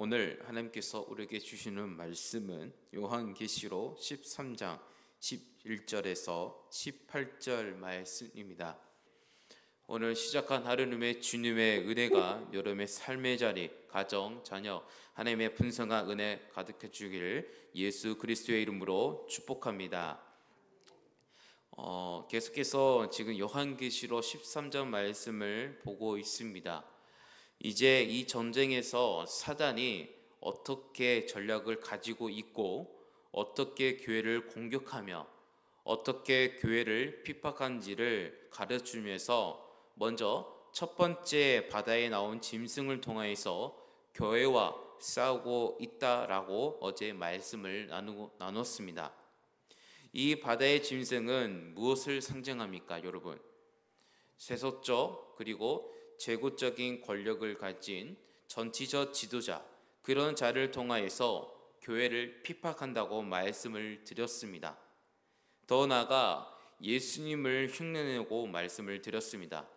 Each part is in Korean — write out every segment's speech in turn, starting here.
오늘 하나님께서 우리에게 주시는 말씀은 요한계시록 13장 11절에서 18절 말씀입니다. 오늘 시작한 하루님의 주님의 은혜가 여러분의 삶의 자리, 가정, 자녀, 하나님의 풍성한 은혜 가득해 주기를 예수 그리스도의 이름으로 축복합니다. 계속해서 지금 요한계시록 13장 말씀을 보고 있습니다. 이제 이 전쟁에서 사단이 어떻게 전략을 가지고 있고 어떻게 교회를 공격하며 어떻게 교회를 핍박한지를 가르치면서 먼저 첫 번째 바다에 나온 짐승을 통하여서 교회와 싸우고 있다라고 어제 말씀을 나눴습니다. 이 바다의 짐승은 무엇을 상징합니까, 여러분? 세속적 그리고 제국적인 권력을 가진 정치적 지도자, 그런 자를 통하여서 교회를 핍박한다고 말씀을 드렸습니다. 더 나아가 예수님을 흉내내고 말씀을 드렸습니다.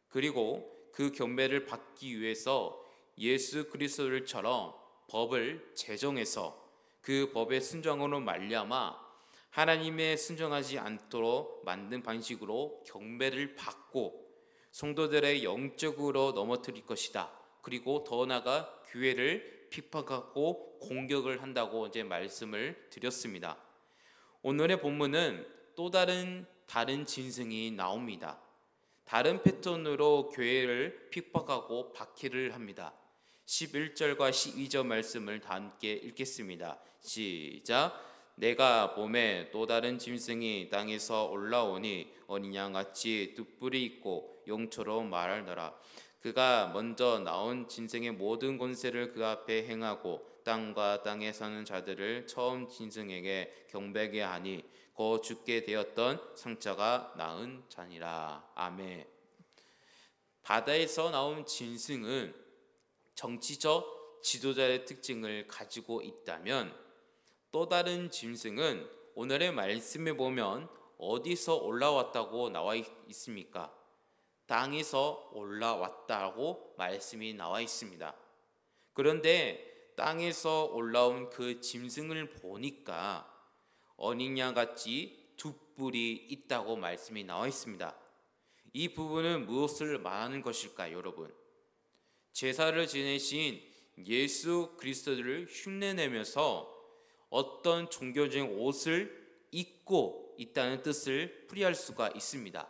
그리고 그 경배를 받기 위해서 예수 그리스도를처럼 법을 제정해서 그 법의 순종으로 말미암아 하나님의 순종하지 않도록 만든 방식으로 경배를 받고 성도들의 영적으로 넘어뜨릴 것이다. 그리고 더 나아가 교회를 핍박하고 공격을 한다고 이제 말씀을 드렸습니다. 오늘의 본문은 또 다른 짐승이 나옵니다. 다른 패턴으로 교회를 핍박하고 박해를 합니다. 11절과 12절 말씀을 다 함께 읽겠습니다. 시작. 내가 봄에 또 다른 짐승이 땅에서 올라오니 어린 양같이 두 뿔이 있고 용처럼 말하더라. 그가 먼저 나온 짐승의 모든 권세를 그 앞에 행하고 땅과 땅에 사는 자들을 처음 짐승에게 경배하게 하니 곧 죽게 되었던 상처가 나은 자니라. 아멘. 바다에서 나온 짐승은 정치적 지도자의 특징을 가지고 있다면 또 다른 짐승은 오늘의 말씀에 보면 어디서 올라왔다고 나와 있습니까? 땅에서 올라왔다고 말씀이 나와 있습니다. 그런데 땅에서 올라온 그 짐승을 보니까 어린 양같이 두 뿔이 있다고 말씀이 나와 있습니다. 이 부분은 무엇을 말하는 것일까요, 여러분? 제사를 지내신 예수 그리스도를 흉내내면서 어떤 종교적인 옷을 입고 있다는 뜻을 풀이할 수가 있습니다.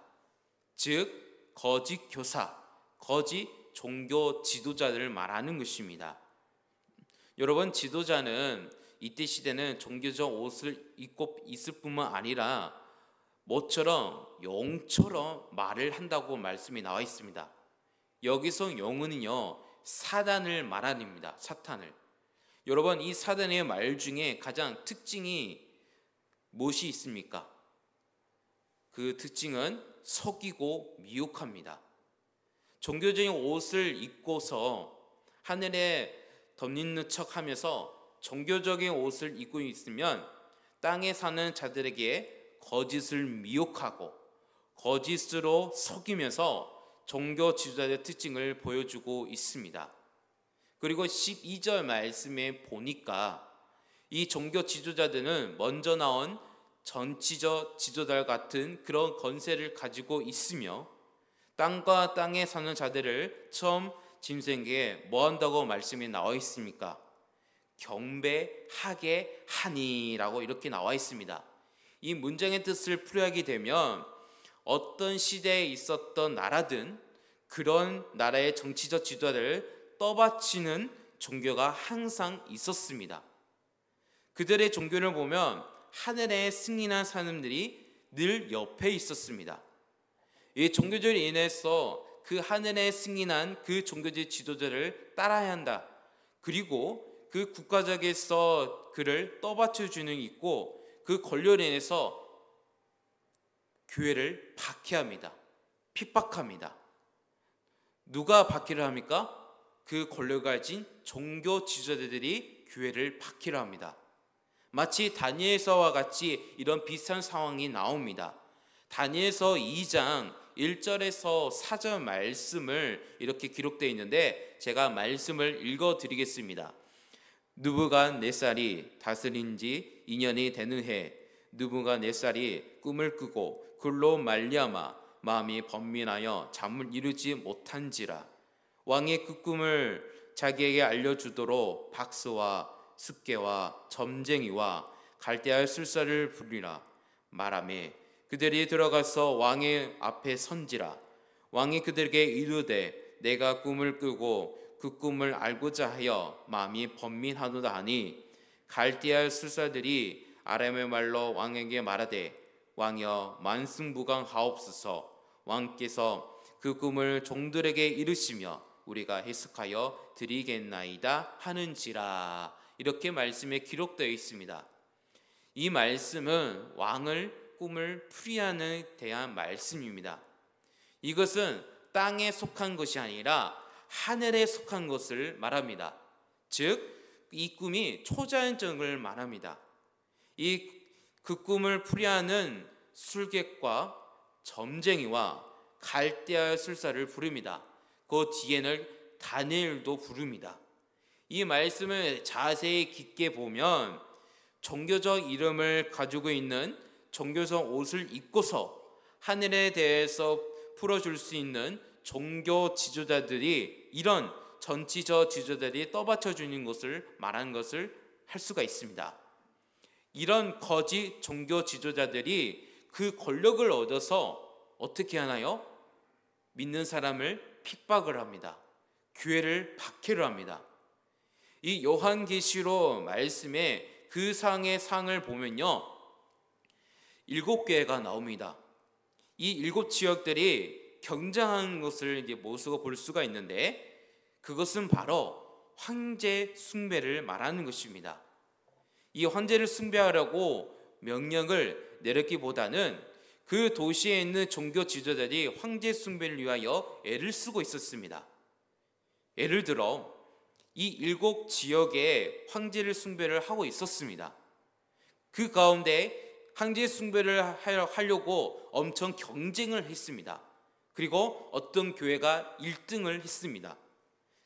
즉 거짓 교사, 거짓 종교 지도자들을 말하는 것입니다. 여러분, 지도자는 이때 시대는 종교적 옷을 입고 있을 뿐만 아니라 모처럼 영처럼 말을 한다고 말씀이 나와 있습니다. 여기서 영은요, 사단을 말합니다. 사탄을. 여러분, 이 사단의 말 중에 가장 특징이 무엇이 있습니까? 그 특징은 속이고 미혹합니다. 종교적인 옷을 입고서 하늘에 덧입는 척하면서 종교적인 옷을 입고 있으면 땅에 사는 자들에게 거짓을 미혹하고 거짓으로 속이면서 종교 지도자의 특징을 보여주고 있습니다. 그리고 12절 말씀에 보니까 이 종교 지도자들은 먼저 나온 정치적 지도자 같은 그런 권세를 가지고 있으며 땅과 땅에 사는 자들을 처음 짐승에게 뭐 한다고 말씀이 나와 있습니까? 경배하게 하니라고 이렇게 나와 있습니다. 이 문장의 뜻을 풀이하게 되면 어떤 시대에 있었던 나라든 그런 나라의 정치적 지도자들을 떠받치는 종교가 항상 있었습니다. 그들의 종교를 보면 하늘에 승리한 사람들이 늘 옆에 있었습니다. 이 종교적으로 인해서 그 하늘에 승리한 그 종교적 지도자를 따라야 한다. 그리고 그 국가적에서 그를 떠받쳐주는 있고 그 권력으로 인해서 교회를 박해합니다. 핍박합니다. 누가 박해를 합니까? 그 권력을 가진 종교 지도자들이 교회를 박해를 합니다. 마치 다니엘서와 같이 이런 비슷한 상황이 나옵니다. 다니엘서 2장 1절에서 4절 말씀을 이렇게 기록되어 있는데 제가 말씀을 읽어드리겠습니다. 느부갓네살이 다스린 지 2년이 되는 해 느부갓네살이 꿈을 꾸고 그로 말미암아 마음이 번민하여 잠을 이루지 못한지라. 왕이 그 꿈을 자기에게 알려주도록 박수와 습계와 점쟁이와 갈대아 술사를 부리라 말하매 그들이 들어가서 왕의 앞에 선지라. 왕이 그들에게 이르되 내가 꿈을 꾸고 그 꿈을 알고자 하여 마음이 번민하도다 하니 갈대아 술사들이 아람의 말로 왕에게 말하되 왕이여 만승무강하옵소서. 왕께서 그 꿈을 종들에게 이르시며 우리가 해석하여 드리겠나이다 하는지라. 이렇게 말씀에 기록되어 있습니다. 이 말씀은 왕을 꿈을 풀이하는 대한 말씀입니다. 이것은 땅에 속한 것이 아니라 하늘에 속한 것을 말합니다. 즉 이 꿈이 초자연적을 말합니다. 그 꿈을 풀이하는 술객과 점쟁이와 갈대아 술사를 부릅니다. 그 뒤에는 다니엘도 부릅니다. 이 말씀을 자세히 깊게 보면 종교적 이름을 가지고 있는 종교적 옷을 입고서 하늘에 대해서 풀어줄 수 있는 종교 지도자들이 이런 전치적 지도자들이 떠받쳐 주는 것을 말하는 것을 할 수가 있습니다. 이런 거짓 종교 지도자들이 그 권력을 얻어서 어떻게 하나요? 믿는 사람을 핍박을 합니다. 교회를 박해를 합니다. 이 요한계시록 말씀에 그 상의 상을 보면요, 7개가 나옵니다. 이 7지역들이 경쟁하는 것을 이제 모습을 볼 수가 있는데 그것은 바로 황제 숭배를 말하는 것입니다. 이 황제를 숭배하라고 명령을 내렸기보다는 그 도시에 있는 종교 지도자들이 황제 숭배를 위하여 애를 쓰고 있었습니다. 예를 들어 이 7지역에 황제를 숭배를 하고 있었습니다. 그 가운데 황제 숭배를 하려고 엄청 경쟁을 했습니다. 그리고 어떤 교회가 1등을 했습니다.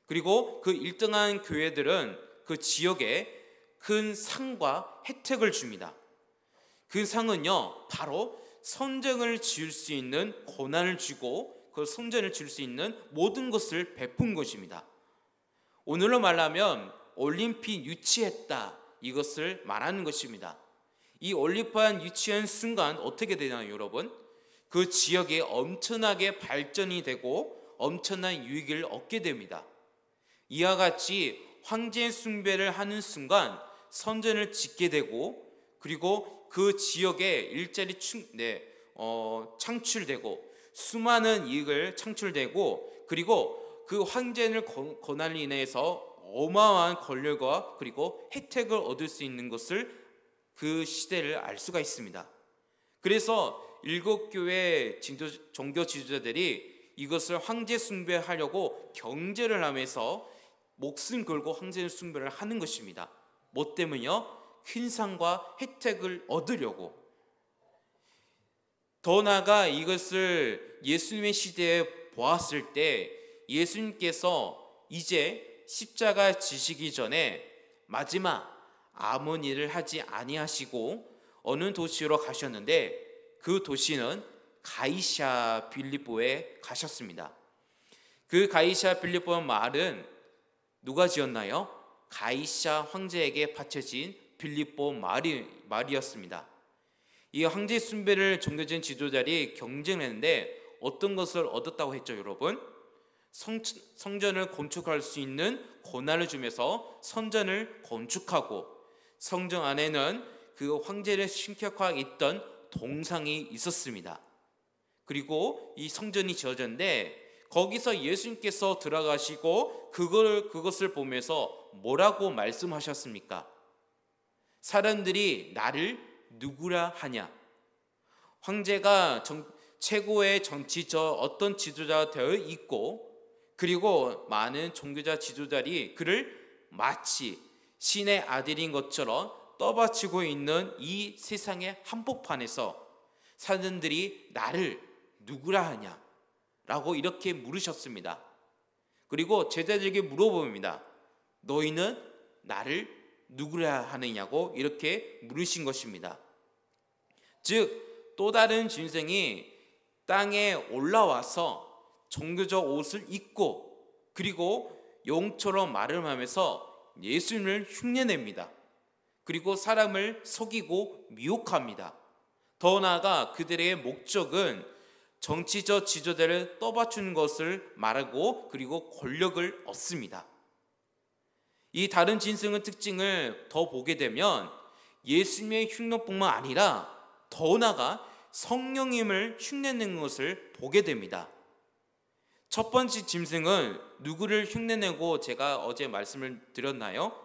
그리고 그 1등한 교회들은 그 지역에 큰 상과 혜택을 줍니다. 그 상은요, 바로 성전을 지을 수 있는 권한을 주고 그 성전을 지을 수 있는 모든 것을 베푼 것입니다. 오늘로 말하면 올림픽 유치했다, 이것을 말하는 것입니다. 이 올림픽 유치한 순간 어떻게 되나요, 여러분? 그 지역이 엄청나게 발전이 되고 엄청난 유익을 얻게 됩니다. 이와 같이 황제 숭배를 하는 순간 성전을 짓게 되고 그리고 그 지역에 일자리 창출되고 수많은 이익을 창출되고 그리고 그 황제를 권한을 인해서 어마어마한 권력과 그리고 혜택을 얻을 수 있는 것을 그 시대를 알 수가 있습니다. 그래서 7교회 종교 지도자들이 이것을 황제 숭배하려고 경제를 하면서 목숨 걸고 황제 숭배를 하는 것입니다. 뭐 때문이요? 큰 상과 혜택을 얻으려고. 더 나아가 이것을 예수님의 시대에 보았을 때 예수님께서 이제 십자가 지시기 전에 마지막 아무 일을 하지 아니하시고 어느 도시로 가셨는데 그 도시는 가이사 빌립보에 가셨습니다. 그 가이사 빌립보 말은 누가 지었나요? 가이사 황제에게 바쳐진 빌립보 말이었습니다. 이 황제 숭배를 종교적인 지도자들이 경쟁했는데 어떤 것을 얻었다고 했죠, 여러분? 성전을 건축할 수 있는 권한을 주면서 성전을 건축하고 성전 안에는 그 황제를 신격화했던 동상이 있었습니다. 그리고 이 성전이 지어졌는데 거기서 예수님께서 들어가시고 그것을 보면서 뭐라고 말씀하셨습니까? 사람들이 나를 누구라 하냐? 황제가 최고의 정치적 어떤 지도자가 되어 있고 그리고 많은 종교자 지도자들이 그를 마치 신의 아들인 것처럼 떠받치고 있는 이 세상의 한복판에서 사람들이 나를 누구라 하냐? 라고 이렇게 물으셨습니다. 그리고 제자들에게 물어봅니다. 너희는 나를 누구라 하느냐고 이렇게 물으신 것입니다. 즉 또 다른 짐승이 땅에 올라와서 종교적 옷을 입고 그리고 용처럼 말을 하면서 예수님을 흉내냅니다. 그리고 사람을 속이고 미혹합니다. 더 나아가 그들의 목적은 정치적 지도자를 떠받치는 것을 말하고 그리고 권력을 얻습니다. 이 다른 짐승의 특징을 더 보게 되면 예수님의 흉내뿐만 아니라 더 나아가 성령님을 흉내내는 것을 보게 됩니다. 첫 번째 짐승은 누구를 흉내내고 제가 어제 말씀을 드렸나요?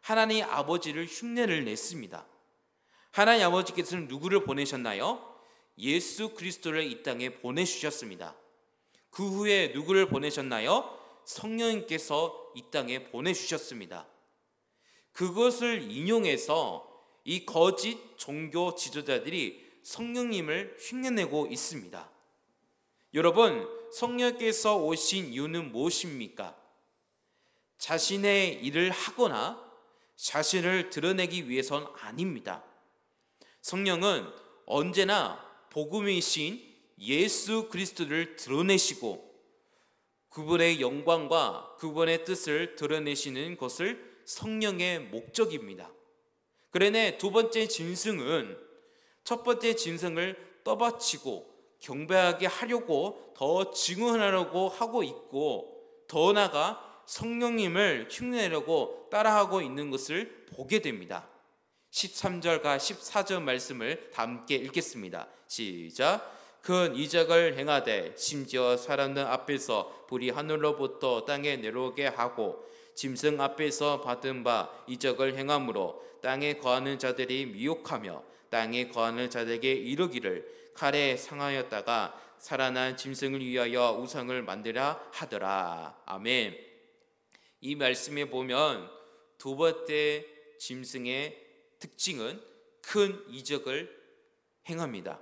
하나님 아버지를 흉내를 냈습니다. 하나님 아버지께서는 누구를 보내셨나요? 예수 그리스도를 이 땅에 보내주셨습니다. 그 후에 누구를 보내셨나요? 성령님께서 이 땅에 보내주셨습니다. 그것을 인용해서 이 거짓 종교 지도자들이 성령님을 흉내내고 있습니다. 여러분, 성령께서 오신 이유는 무엇입니까? 자신의 일을 하거나 자신을 드러내기 위해서는 아닙니다. 성령은 언제나 복음이신 예수 그리스도를 드러내시고 그분의 영광과 그분의 뜻을 드러내시는 것을 성령의 목적입니다. 그러나 두 번째 짐승은 첫 번째 짐승을 떠받치고 경배하게 하려고 더 증언하려고 하고 있고 더 나아가 성령님을 흉내내려고 따라하고 있는 것을 보게 됩니다. 13절과 14절 말씀을 다 함께 읽겠습니다. 시작. 큰 이적을 행하되 심지어 사람들 앞에서 불이 하늘로부터 땅에 내려오게 하고 짐승 앞에서 받은 바 이적을 행함으로 땅에 거하는 자들이 미혹하며 땅에 거하는 자들에게 이르기를 칼에 상하였다가 살아난 짐승을 위하여 우상을 만들라 하더라. 아멘. 이 말씀에 보면 두 번째 짐승의 특징은 큰 이적을 행합니다.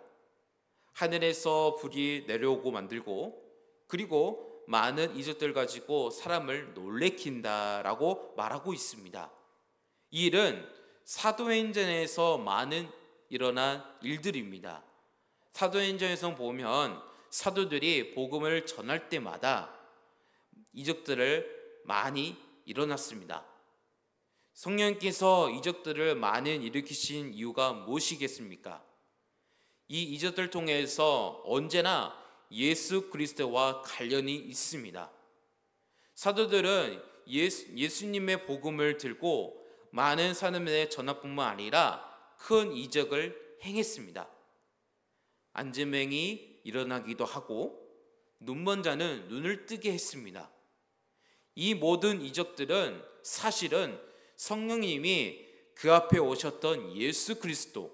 하늘에서 불이 내려오고 만들고 그리고 많은 이적들 가지고 사람을 놀래킨다라고 말하고 있습니다. 이 일은 사도행전에서 많은 일어난 일들입니다. 사도행전에서 보면 사도들이 복음을 전할 때마다 이적들을 많이 일어났습니다. 성령께서 이적들을 많이 일으키신 이유가 무엇이겠습니까? 이 이적들 통해서 언제나 예수 그리스도와 관련이 있습니다. 사도들은 예수님의 복음을 들고 많은 사람들의 전합뿐만 아니라 큰 이적을 행했습니다. 안진뱅이 일어나기도 하고 눈먼 자는 눈을 뜨게 했습니다. 이 모든 이적들은 사실은 성령님이 그 앞에 오셨던 예수 그리스도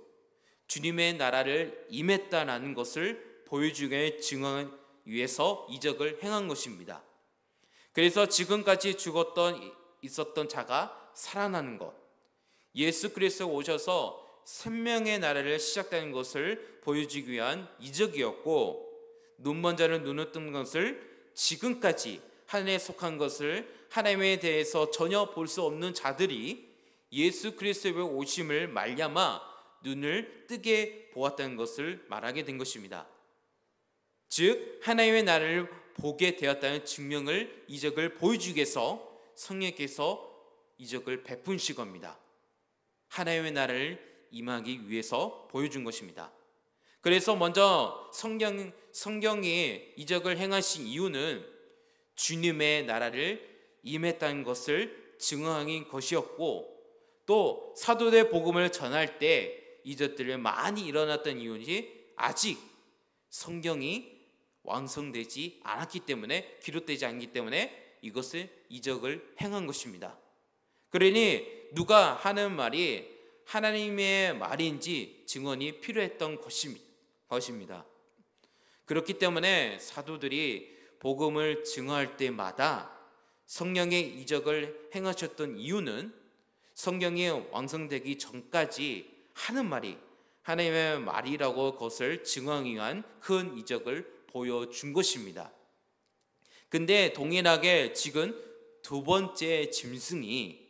주님의 나라를 임했다라는 것을 보여주기 증언하기 위해서 이적을 행한 것입니다. 그래서 지금까지 있었던 자가 살아나는 것, 예수 그리스도가 오셔서 생명의 나라를 시작하는 것을 보여주기 위한 이적이었고 눈먼 자는 눈을 뜨는 것을 지금까지 하나님에 속한 것을 하나님에 대해서 전혀 볼 수 없는 자들이 예수 그리스도의 오심을 말미암아 눈을 뜨게 보았다는 것을 말하게 된 것입니다. 즉 하나님의 나라를 보게 되었다는 증명을 이적을 보여주기 위해서 성령께서 이적을 베푸신 겁니다. 하나님의 나라를 임하기 위해서 보여준 것입니다. 그래서 먼저 성경이 이적을 행하신 이유는 주님의 나라를 임했다는 것을 증언하는 것이었고 또 사도들 복음을 전할 때 이적들이 많이 일어났던 이유는 아직 성경이 완성되지 않았기 때문에 기록되지 않기 때문에 이것을 이적을 행한 것입니다. 그러니 누가 하는 말이 하나님의 말인지 증언이 필요했던 것입니다. 그렇기 때문에 사도들이 복음을 증언할 때마다 성령의 이적을 행하셨던 이유는 성경이 완성되기 전까지 하는 말이 하나님의 말이라고 그것을 증언하기 위한 큰 이적을 보여준 것입니다. 근데 동일하게 지금 두 번째 짐승이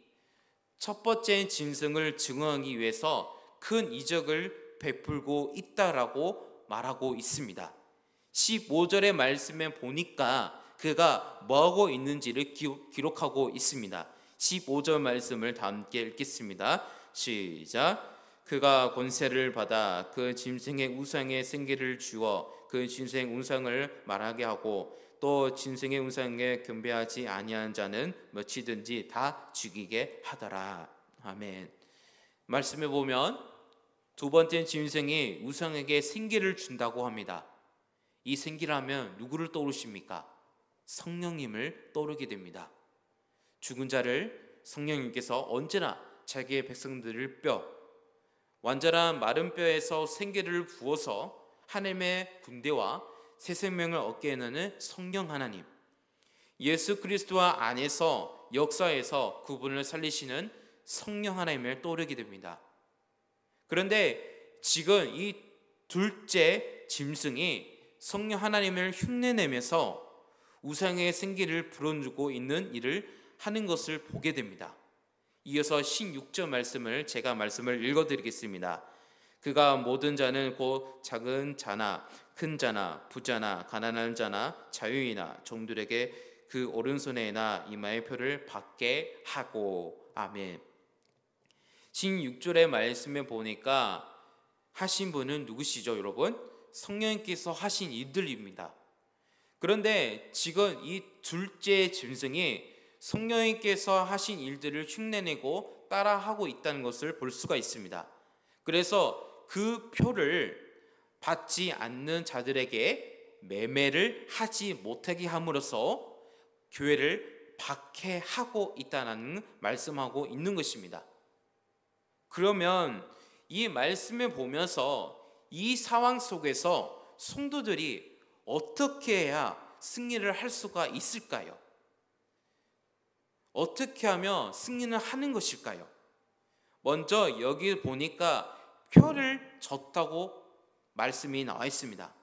첫 번째 짐승을 증언하기 위해서 큰 이적을 베풀고 있다라고 말하고 있습니다. 15절의 말씀에 보니까 그가 뭐하고 있는지를 기록하고 있습니다. 15절 말씀을 다 함께 읽겠습니다. 시작. 그가 권세를 받아 그 짐승의 우상에 생기를 주어 그 짐승의 우상을 말하게 하고 또 짐승의 우상에 경배하지 아니한 자는 몇이든지 다 죽이게 하더라. 아멘. 말씀에 보면 두 번째 짐승이 우상에게 생기를 준다고 합니다. 이 생기라면 누구를 떠오르십니까? 성령님을 떠오르게 됩니다. 죽은 자를 성령님께서 언제나 자기의 백성들을 완전한 마른 뼈에서 생기를 부어서 하나님의 군대와 새 생명을 얻게 하는 성령 하나님, 예수 그리스도와 안에서 역사에서 그분을 살리시는 성령 하나님을 떠오르게 됩니다. 그런데 지금 이 둘째 짐승이 성령 하나님을 흉내내면서 우상의 생기를 불어주고 있는 일을 하는 것을 보게 됩니다. 이어서 16절 말씀을 제가 말씀을 읽어드리겠습니다. 그가 모든 자는 곧 작은 자나 큰 자나 부자나 가난한 자나 자유인이나 종들에게 그 오른손에나 이마에 표를 받게 하고. 아멘. 16절의 말씀에 보니까 하신 분은 누구시죠, 여러분? 성령님께서 하신 일들입니다. 그런데 지금 이 둘째 짐승이 성령님께서 하신 일들을 흉내내고 따라하고 있다는 것을 볼 수가 있습니다. 그래서 그 표를 받지 않는 자들에게 매매를 하지 못하게 함으로써 교회를 박해하고 있다는 말씀하고 있는 것입니다. 그러면 이 말씀을 보면서 이 상황 속에서 성도들이 어떻게 해야 승리를 할 수가 있을까요? 어떻게 하면 승리를 하는 것일까요? 먼저 여기 보니까 표를 졌다고 말씀이 나와 있습니다.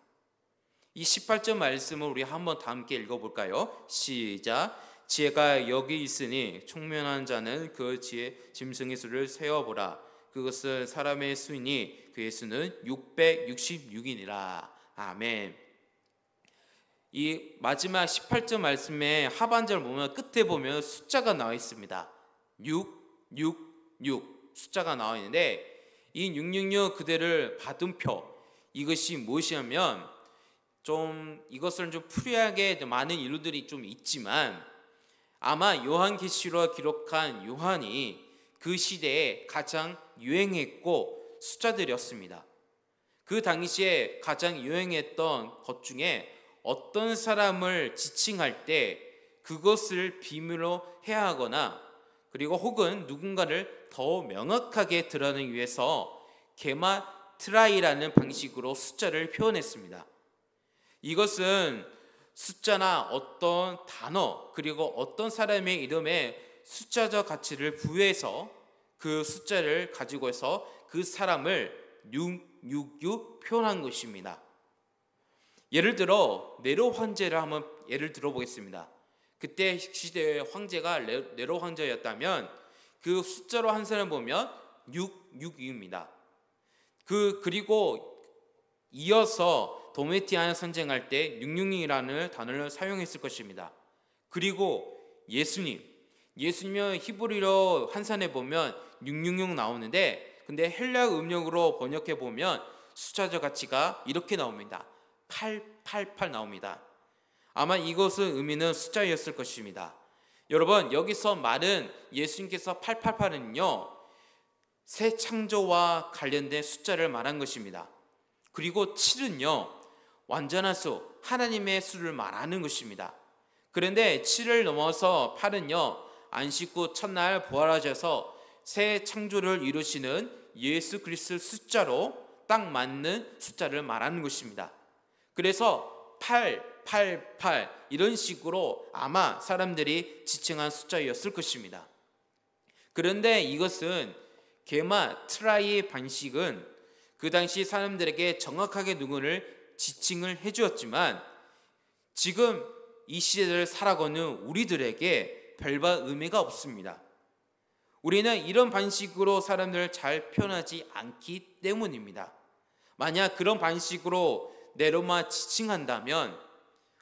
이 18절 말씀을 우리 한번 다 함께 읽어볼까요? 시작. 지혜가 여기 있으니 총명한 자는 그 지혜 짐승의 수를 세어보라. 그것은 사람의 수이니 그의 수는 666이니라. 아멘. 이 마지막 18절 말씀의 하반절 보면 끝에 보면 숫자가 나와 있습니다. 666 숫자가 나와 있는데 이 666 그대를 받은 표, 이것이 무엇이냐면 좀 이것을 좀 풀이하게 많은 이유들이 좀 있지만 아마 요한계시록 기록한 요한이 그 시대에 가장 유행했고 숫자들이었습니다. 그 당시에 가장 유행했던 것 중에 어떤 사람을 지칭할 때 그것을 비밀로 해야 하거나 그리고 혹은 누군가를 더 명확하게 드러내기 위해서 게마트라이라는 방식으로 숫자를 표현했습니다. 이것은 숫자나 어떤 단어 그리고 어떤 사람의 이름에 숫자적 가치를 부여해서 그 숫자를 가지고 해서 그 사람을 666 표현한 것입니다. 예를 들어 네로 황제를 한번 예를 들어보겠습니다. 그때 시대의 황제가 네로 황제였다면 그 숫자로 한 사람 보면 666입니다. 그리고 이어서 도메티안 전쟁할 때 666이라는 단어를 사용했을 것입니다. 그리고 예수님의 히브리어 한산에 보면 666 나오는데 근데 헬라 음력으로 번역해 보면 숫자적 가치가 이렇게 나옵니다. 888 나옵니다. 아마 이것은 의미는 숫자였을 것입니다. 여러분 여기서 말은 예수님께서 888은요 새 창조와 관련된 숫자를 말한 것입니다. 그리고 7은요 완전한 수 하나님의 수를 말하는 것입니다. 그런데 7을 넘어서 8은요 안식 후 첫날 부활하셔서 새 창조를 이루시는 예수 그리스도 숫자로 딱 맞는 숫자를 말하는 것입니다. 그래서 888 이런 식으로 아마 사람들이 지칭한 숫자였을 것입니다. 그런데 이것은 게마트라이 방식은 그 당시 사람들에게 정확하게 누구를 지칭을 해주었지만 지금 이 시대를 살아가는 우리들에게 별반 의미가 없습니다. 우리는 이런 방식으로 사람들을 잘 표현하지 않기 때문입니다. 만약 그런 방식으로 내로만 지칭한다면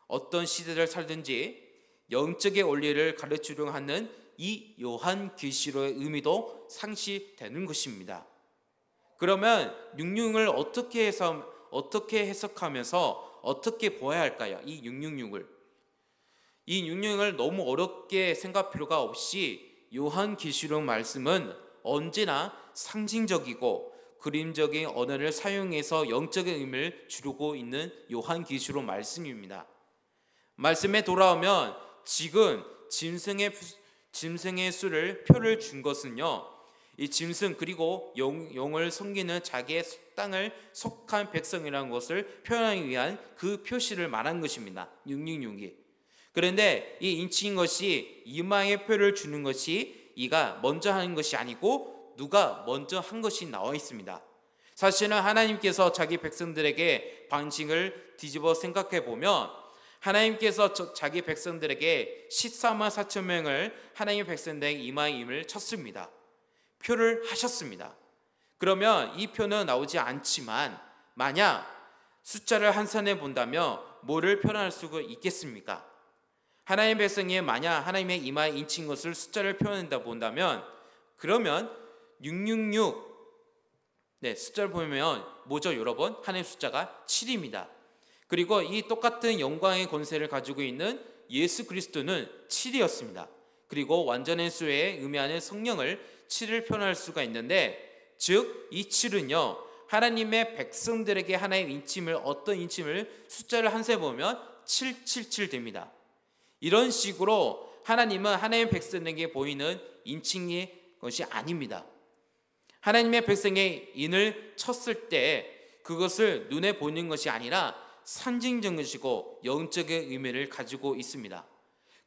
어떤 시대를 살든지 영적의 원리를 가르치려고 하는 이 요한계시록의 의미도 상실되는 것입니다. 그러면 육육을 어떻게 해석하면서 어떻게 보아야 할까요? 이 666을. 이 666을 너무 어렵게 생각할 필요가 없이 요한계시록 말씀은 언제나 상징적이고 그림적인 언어를 사용해서 영적인 의미를 주려고 있는 요한계시록 말씀입니다. 말씀에 돌아오면 지금 짐승의 수를 표를 준 것은요, 이 짐승 그리고 용을 섬기는 자기의 땅을 속한 백성이라는 것을 표현하기 위한 그 표시를 말한 것입니다. 666이. 그런데 이 인치인 것이 이마에 표를 주는 것이 이가 먼저 하는 것이 아니고 누가 먼저 한 것이 나와 있습니다. 사실은 하나님께서 자기 백성들에게 방식을 뒤집어 생각해 보면 하나님께서 자기 백성들에게 14만 4천 명을 하나님의 백성들에게 이마에 임을 쳤습니다. 표를 하셨습니다. 그러면 이 표는 나오지 않지만 만약 숫자를 한산해 본다면 뭐를 표현할 수가 있겠습니까? 하나님의 백성이 만약 하나님의 이마에 인친 것을 숫자를 표현한다 본다면 그러면 666 숫자를 보면 뭐죠 여러분? 하나님의 숫자가 7입니다. 그리고 이 똑같은 영광의 권세를 가지고 있는 예수 그리스도는 7이었습니다. 그리고 완전한 수에 의미하는 성령을 7을 표현할 수가 있는데 즉 이 7은요 하나님의 백성들에게 하나의 인침을 어떤 인침을 숫자를 한 세 보면 777 됩니다. 이런 식으로 하나님은 하나님의 백성에게 보이는 인칭의 것이 아닙니다. 하나님의 백성의 인을 쳤을 때 그것을 눈에 보이는 것이 아니라 상징적인 것이고 영적인 의미를 가지고 있습니다.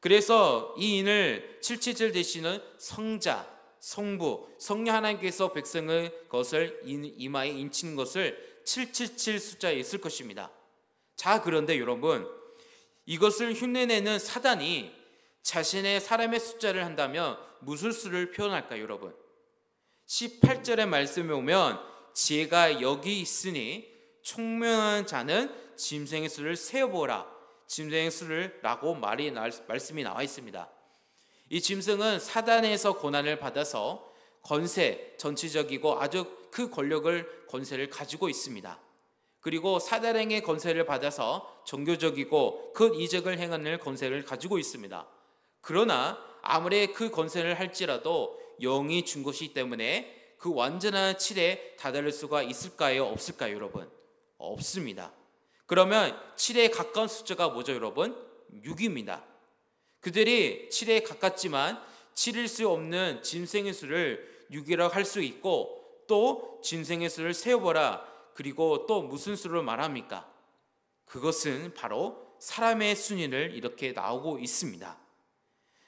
그래서 이 인을 777 대신은 성자, 성부, 성령 하나님께서 백성의 것을 이마에 인치는 것을 777 숫자에 있을 것입니다. 자, 그런데 여러분 이것을 흉내내는 사단이 자신의 사람의 숫자를 한다면 무슨 수를 표현할까요 여러분? 18절의 말씀에 오면 제가 여기 있으니 총명한 자는 짐승의 수를 세어보라. 짐승의 수를 라고 말씀이 나와 있습니다. 이 짐승은 사단에서 고난을 받아서 권세, 전체적이고 아주 그 권세를 가지고 있습니다. 그리고 사단에게 권세를 받아서 종교적이고 그 이적을 행하는 권세를 가지고 있습니다. 그러나 아무리 그 권세를 할지라도 영이 준 것이기 때문에 그 완전한 7에 다다를 수가 있을까요? 없을까요 여러분? 없습니다. 그러면 7에 가까운 숫자가 뭐죠 여러분? 6입니다. 그들이 7에 가깝지만 7일 수 없는 짐승의 수를 6이라고 할 수 있고 또 짐승의 수를 세어보라. 그리고 또 무슨 수를 말합니까? 그것은 바로 사람의 순위를 이렇게 나오고 있습니다.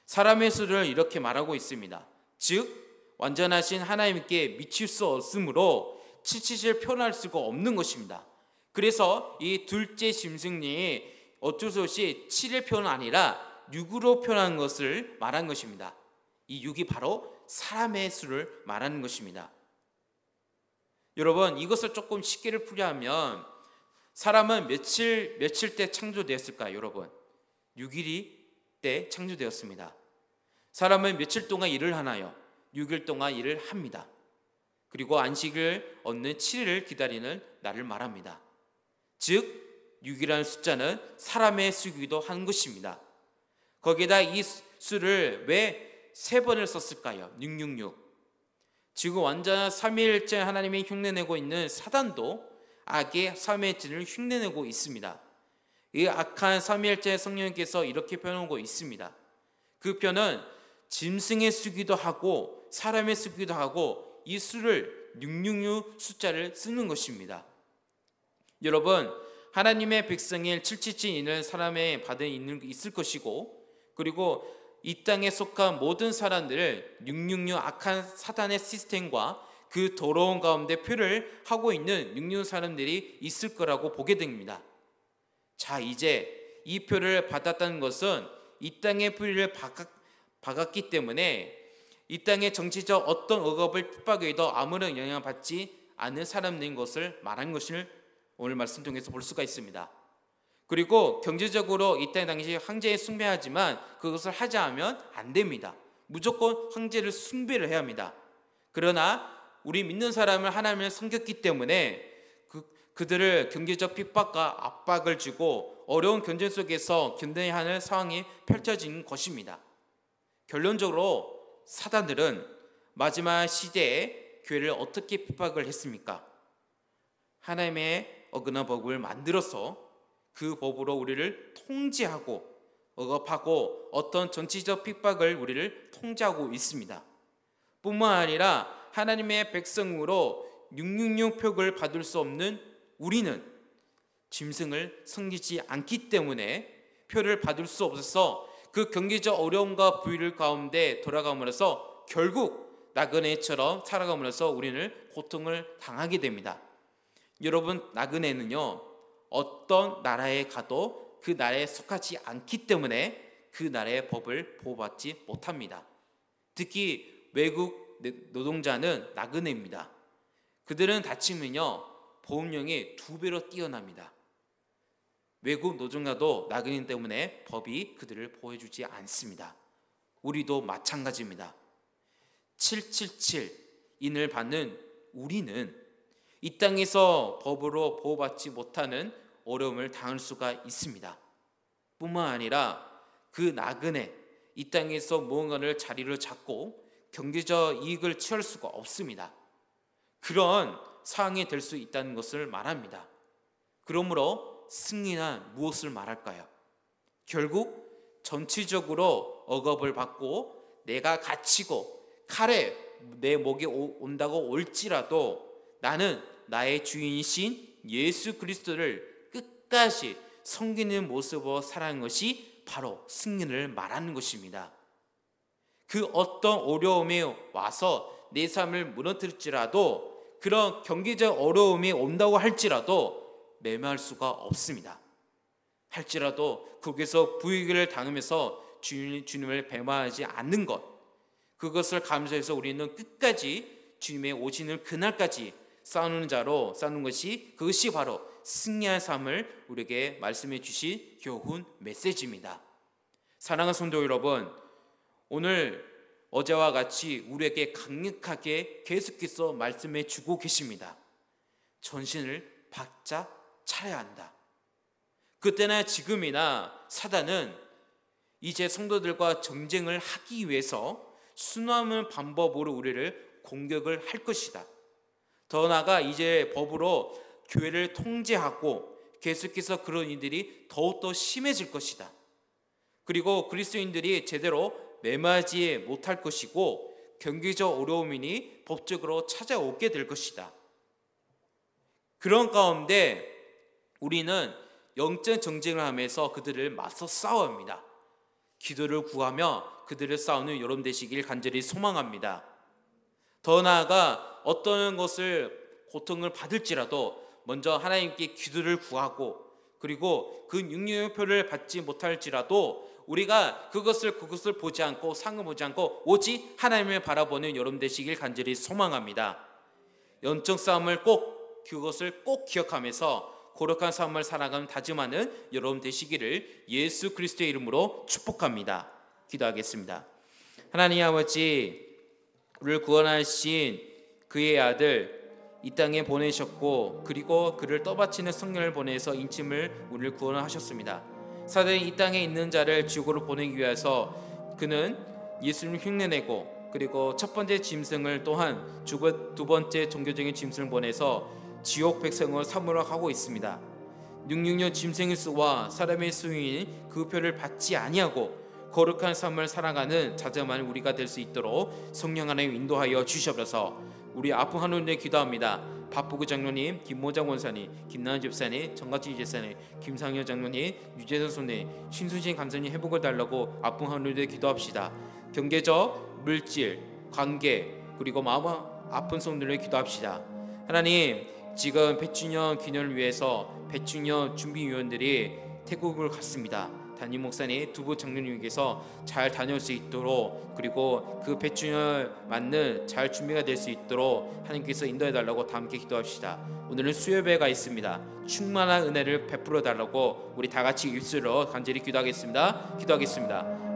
사람의 수를 이렇게 말하고 있습니다. 즉 완전하신 하나님께 미칠 수 없으므로 777을 표현할 수가 없는 것입니다. 그래서 이 둘째 짐승이 어쩔 수 없이 7의 표현은 아니라 6으로 표현한 것을 말한 것입니다. 이 6이 바로 사람의 수를 말하는 것입니다. 여러분 이것을 조금 쉽게 풀이하면 사람은 며칠 때 창조되었을까요 여러분? 6일 때 창조되었습니다. 사람은 며칠 동안 일을 하나요? 6일 동안 일을 합니다. 그리고 안식을 얻는 7일을 기다리는 날을 말합니다. 즉 6이라는 숫자는 사람의 수이기도 한 것입니다. 거기에다 이 수를 왜 3번을 썼을까요? 666. 지금 완전한 삼위일체 하나님이 흉내내고 있는 사단도 악의 삼위일체를 흉내내고 있습니다. 이 악한 삼위일체 성령님께서 이렇게 표현하고 있습니다. 그 표현은 짐승의 수기도 하고 사람의 수기도 하고 이 수를 666 숫자를 쓰는 것입니다. 여러분 하나님의 백성일 777인을 사람의 받은 인은 있을 것이고 그리고 이 땅에 속한 모든 사람들을 666 악한 사단의 시스템과 그 더러운 가운데 표를 하고 있는 666 사람들이 있을 거라고 보게 됩니다. 자 이제 이 표를 받았다는 것은 이 땅의 뿌리를 박았기 때문에 이 땅의 정치적 어떤 억압을 핍박에도 아무런 영향받지 않는 사람들인 것을 말한 것을 오늘 말씀 통해서 볼 수가 있습니다. 그리고 경제적으로 이 땅 당시 황제에 숭배하지만 그것을 하지 않으면 안 됩니다. 무조건 황제를 숭배를 해야 합니다. 그러나 우리 믿는 사람을 하나님을 섬겼기 때문에 그들을 경제적 핍박과 압박을 주고 어려운 경쟁 속에서 견뎌야 하는 상황이 펼쳐지는 것입니다. 결론적으로 사단들은 마지막 시대에 교회를 어떻게 핍박을 했습니까? 하나님의 어긋난 법을 만들어서 그 법으로 우리를 통제하고 억압하고 어떤 정치적 핍박을 우리를 통제하고 있습니다. 뿐만 아니라 하나님의 백성으로 666 표를 받을 수 없는 우리는 짐승을 섬기지 않기 때문에 표를 받을 수 없어서 그 경제적 어려움과 부유를 가운데 돌아감으로써 결국 나그네처럼 살아감으로써 우리는 고통을 당하게 됩니다. 여러분, 나그네는요 어떤 나라에 가도 그 나라에 속하지 않기 때문에 그 나라의 법을 보호받지 못합니다. 특히 외국 노동자는 나그네입니다. 그들은 다치면요 보험료이 2배로 뛰어납니다. 외국 노동자도 나그네 때문에 법이 그들을 보호해주지 않습니다. 우리도 마찬가지입니다. 777인을 받는 우리는 이 땅에서 법으로 보호받지 못하는 어려움을 당할 수가 있습니다. 뿐만 아니라 그 나그네 이 땅에서 무언가를 자리를 잡고 경제적 이익을 취할 수가 없습니다. 그런 상황이 될 수 있다는 것을 말합니다. 그러므로 승리란 무엇을 말할까요? 결국 전체적으로 억압을 받고 내가 갇히고 칼에 내 목에 온다고 올지라도 나는 나의 주인이신 예수 그리스도를 끝까지 섬기는 모습으로 살아가는 것이 바로 승리를 말하는 것입니다. 그 어떤 어려움이 와서 내 삶을 무너뜨릴지라도 그런 경제적 어려움이 온다고 할지라도 매매할 수가 없습니다. 할지라도 거기서 부익을 당하면서 주님을 배반하지 않는 것, 그것을 감사해서 우리는 끝까지 주님의 오시는 그날까지 싸우는 자로 싸우는 것이 그것이 바로 승리한 삶을 우리에게 말씀해 주신 교훈 메시지입니다. 사랑하는 성도 여러분, 오늘 어제와 같이 우리에게 강력하게 계속해서 말씀해 주고 계십니다. 전신을 바짝 차려야 한다. 그때나 지금이나 사단은 이제 성도들과 전쟁을 하기 위해서 수많은 방법으로 우리를 공격을 할 것이다. 더 나아가 이제 법으로 교회를 통제하고 계속해서 그런 일들이 더욱더 심해질 것이다. 그리고 그리스도인들이 제대로 매맞지 못할 것이고 경제적 어려움이니 법적으로 찾아오게 될 것이다. 그런 가운데 우리는 영적 전쟁을 하면서 그들을 맞서 싸워야 합니다. 기도를 구하며 그들을 싸우는 여러분 되시길 간절히 소망합니다. 더 나아가 어떤 것을 고통을 받을지라도 먼저 하나님께 기도를 구하고 그리고 그 육류표를 받지 못할지라도 우리가 그것을 보지 않고 상을 보지 않고 오직 하나님을 바라보는 여러분 되시길 간절히 소망합니다. 영적 싸움을 그것을 꼭 기억하면서 거룩한 삶을 살아가는 다짐하는 여러분 되시기를 예수 그리스도의 이름으로 축복합니다. 기도하겠습니다. 하나님 아버지, 우리를 구원하신 그의 아들 이 땅에 보내셨고 그리고 그를 떠받치는 성령을 보내서 인침을 우리를 구원하셨습니다. 사단이 이 땅에 있는 자를 지옥으로 보내기 위해서 그는 예수님을 흉내내고 그리고 첫 번째 짐승을 또한 두 번째 종교적인 짐승을 보내서 지옥 백성을 삼으러 가고 있습니다. 666 짐승의 수와 사람의 수인 그 표를 받지 아니하고 거룩한 삶을 살아가는 자정한 우리가 될 수 있도록 성령 하나님 인도하여 주시옵소서. 우리 아픈 하나님께 기도합니다. 박보구 장로님, 김모장 원사님, 김나은 집사님, 정가치 집사님, 김상현 장로님, 유재선 손님, 신순신 감사님 회복을 달라고 아픈 하나님께 기도합시다. 경제적, 물질, 관계 그리고 마음 아픈 성도를 기도합시다. 하나님, 지금 100주년 기념을 위해서 100주년 준비위원들이 태국을 갔습니다. 담임 목사님, 두부 장로님께서 잘 다녀올 수 있도록, 그리고 그 배충을 맞는 잘 준비가 될 수 있도록 하나님께서 인도해 달라고 다 함께 기도합시다. 오늘은 수요예배가 있습니다. 충만한 은혜를 베풀어 달라고 우리 다 같이 입술로 간절히 기도하겠습니다.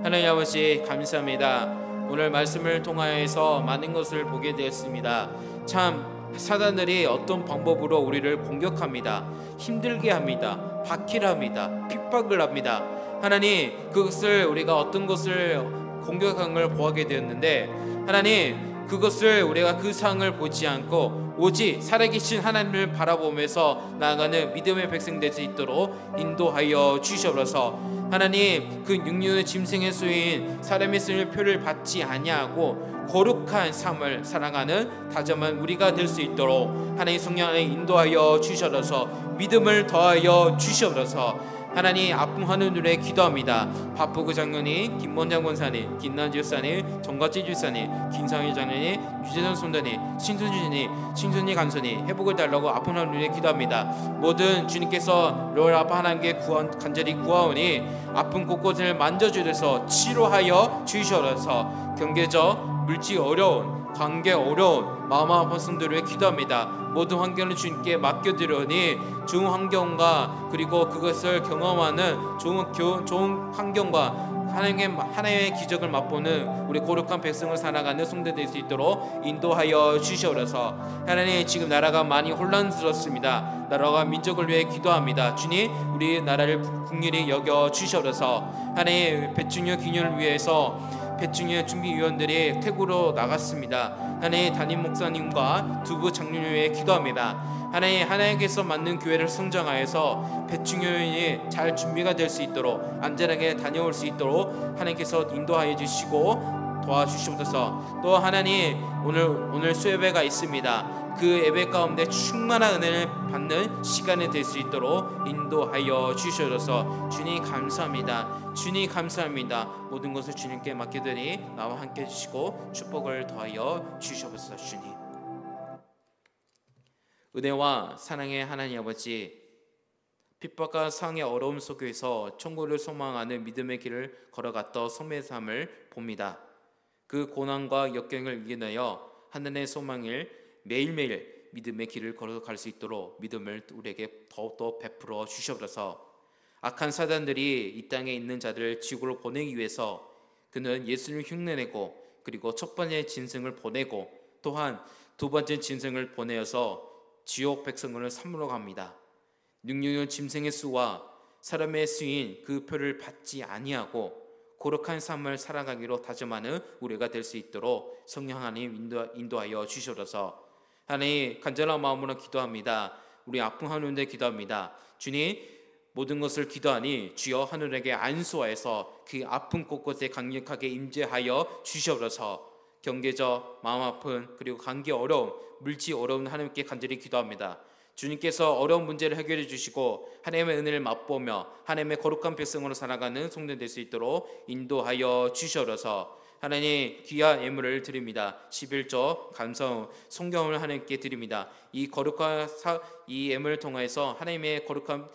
하나님 아버지, 감사합니다. 오늘 말씀을 통하여서 많은 것을 보게 되었습니다. 참 사단들이 어떤 방법으로 우리를 공격합니다. 힘들게 합니다. 박해를 합니다. 핍박을 합니다. 하나님, 그것을 우리가 어떤 것을 공격한 걸 보게 되었는데, 하나님 그것을 우리가 그 상을 보지 않고 오직 살아계신 하나님을 바라보면서 나아가는 믿음의 백성 될 수 있도록 인도하여 주시옵소서. 하나님, 그 육륜의 짐승의 수인 사람의 쓰는 표를 받지 아니하고 거룩한 삶을 살아가는 다정한 우리가 될 수 있도록 하나님 성령 안에 인도하여 주시옵소서. 믿음을 더하여 주시옵소서. 하나님, 아픔하는 눈에 기도합니다. 바쁘고 장로님, 김원장 권사님, 김난지 집사님, 정과지 집사님, 김상희 장로님, 유재선 선도님, 신순주님, 신순이 간사님 회복을 달라고 아픔하는 눈에 기도합니다. 모든 주님께서 롤 아빠 하나님께 간절히 구하오니 아픈 곳곳을 만져주셔서 치료하여 주시옵소서. 경제적, 물질 어려운, 관계 어려운 마음 아픈 성도를 기도합니다. 모든 환경을 주님께 맡겨드리오니 좋은 환경과 그리고 그것을 경험하는 좋은 환경과 하나님의 기적을 맛보는 우리 거룩한 백성을 살아가는 성도 될 수 있도록 인도하여 주시옵소서. 하나님, 지금 나라가 많이 혼란스럽습니다. 나라와 민족을 위해 기도합니다. 주님, 우리 나라를 긍휼히 여겨 주시옵소서. 하나님, 배충유 기념을 위해서 배충의 준비위원들이 태국으로 나갔습니다. 하나님, 담임 목사님과 두부 장로님에 기도합니다. 하나님께서 만든 교회를 성장하여서 배충요인이 잘 준비가 될 수 있도록 안전하게 다녀올 수 있도록 하나님께서 인도하여 주시고 도와주시옵소서. 또 하나님, 오늘 수요예배가 있습니다. 그 예배 가운데 충만한 은혜를 받는 시간이 될 수 있도록 인도하여 주시옵소서. 주님 감사합니다. 주님 감사합니다. 모든 것을 주님께 맡기더니 나와 함께 해주시고 축복을 더하여 주시옵소서. 주님, 은혜와 사랑의 하나님 아버지, 핍박과 상의 어려움 속에서 천국을 소망하는 믿음의 길을 걸어갔던 성도의 삶을 봅니다. 그 고난과 역경을 이겨내어 하늘의 소망을 매일매일 믿음의 길을 걸어갈 수 있도록 믿음을 우리에게 더욱더 베풀어 주시옵소서. 악한 사단들이 이 땅에 있는 자들을 지구로 보내기 위해서 그는 예수님을 흉내내고, 그리고 첫 번째 짐승을 보내고 또한 두 번째 짐승을 보내어서 지옥 백성을 삼으러 갑니다. 능력의 짐승의 수와 사람의 수인 그 표를 받지 아니하고 거룩한 삶을 살아가기로 다짐하는 우리가 될 수 있도록 성령 하나님 인도하여 주시옵소서. 하나님, 간절한 마음으로 기도합니다. 우리 아픈 하늘에 기도합니다. 주님, 모든 것을 기도하니 주여 하늘에게 안수하여서 그 아픈 곳곳에 강력하게 임재하여 주시옵소서. 경제적, 마음 아픈, 그리고 관계 어려움, 물질 어려운 하나님께 간절히 기도합니다. 주님께서 어려운 문제를 해결해 주시고 하나님의 은혜를 맛보며 하나님의 거룩한 백성으로 살아가는 성도 될 수 있도록 인도하여 주시옵소서. 하나님, 귀한 예물을 드립니다. 11조 감사의 성경을 하나님께 드립니다. 이 거룩한 이 예물을 통해서 하나님의 거룩한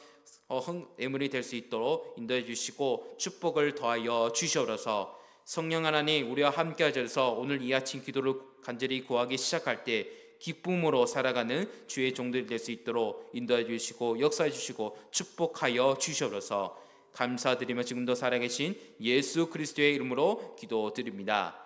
예물이 될 수 있도록 인도해 주시고 축복을 더하여 주시옵소서. 성령 하나님, 우리와 함께 하셔서 오늘 이 아침 기도를 간절히 구하기 시작할 때 기쁨으로 살아가는 주의 종들이 될 수 있도록 인도해 주시고 역사해 주시고 축복하여 주시옵소서. 감사드리며 지금도 살아계신 예수 그리스도의 이름으로 기도드립니다.